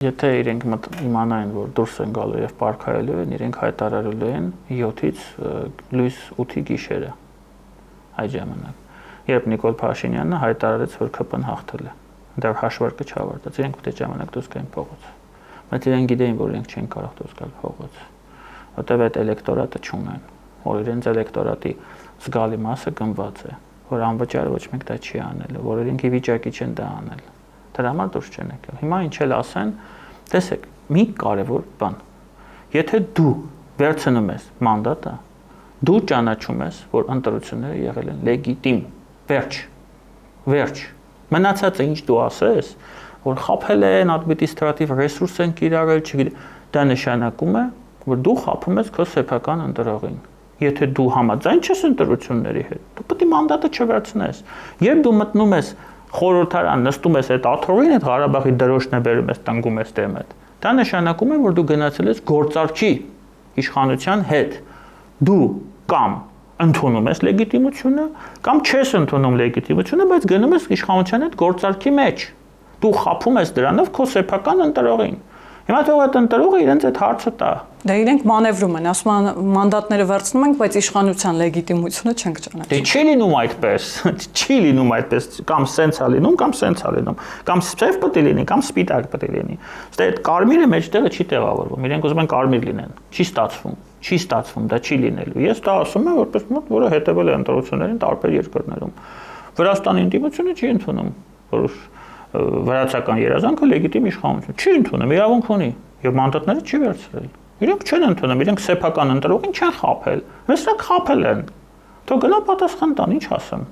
Եթե իրենք իմանային, որ դուրս են գալու եւ պարքայելու են, իրենք հայտարարելու են 7-ից լույս 8-ի գիշերը այդ ժամանակ։ Երբ Նիկոլ Փաշինյանը հայտարարեց, որ ԿՊ-ն հաղթել է, դեռ հաշվարկը չավարտած, իրենք պետք է ժամանակ դուրս գային փողոց։ Բայց իրենք գիտեին, որ իրենք չեն կարող դուրս գալ փողոց, որտեղ այդ էլեկտորատը չունեն, որ իրենց էլեկտորատի զգալի մասը գնված է, որ անվճար ոչ մեկ դա չի անել, որ իրենք ի վիճակի չեն դա անել։ Դրա համար դուրս չեն եկել։ Հիմա ինչ էլ ասեն, տեսեք, մի կարևոր բան։ Եթե դու վերցնում ես մանդատը, դու ճանաչում ես, որ ընտրությունները եղել են լեգիտիմ։ Վերջ։ Մնացածը ինչ դու ասես, որ խաբել են, ադմինիստրատիվ ռեսուրս են կիրառել, չգիտեմ, դա նշանակում է, որ դու խաբում ես քո սեփական ընտրողին։ Եթե դու համաձայն չես ընտրությունների հետ, դու պետք է մանդատը չվերցնես։ Երբ դու մտնում ես խորհրդարան, նստում ես այդ աթոռին, այդ Ղարաբաղի դրոշն է բերում ես, տնկում ես դեմդ։ Դա նշանակում է, որ դու գնացել ես գործարքի իշխանության հետ։ Դու կամ ընդունում ես լեգիտիմությունը, կամ չես ընդունում լեգիտիմությունը, բայց գնում ես իշխանության հետ գործարքի մեջ։ Դու խաբում ես դրանով քո սեփական ընտրողին։ Հիմա թող այդ ընտրողը իրենց այդ հարցը տա։ Դա իրենք մանևրում են, ասում են մանդատները վերցնում ենք, բայց իշխանության լեգիտիմությունը չենք ճանաչում։ Դե չի լինում այդպես, չի լինում այդպես, կամ սենց է լինում, կամ սենց է լինում, կամ սև պետք է լինի, կամ սպիտակ պետք է լինի։ Ոստի այդ կարմիրը մեջտեղը չի տեղավորվում, իրենք ուզում են կարմիր լինեն, չի ստացվում, դա չի լինելու։ Ես դա ասում եմ որպես մոտ, որը հետևել է ընտրություններին տարբեր երկրներում։ Վրաստանի ինտիմությունը չի ընդունում, որ վրացական երազանքը լեգիտիմ իշխանություն չի ընդունում, իրավունք ունի եւ մանդատները չի վերցրել։ Իրենք չեն ընդունում, իրենք սեփական ընտրողին չեն խաբել, հեսա խաբել են։ Թող գնա պատասխան տան, ինչ ասեմ։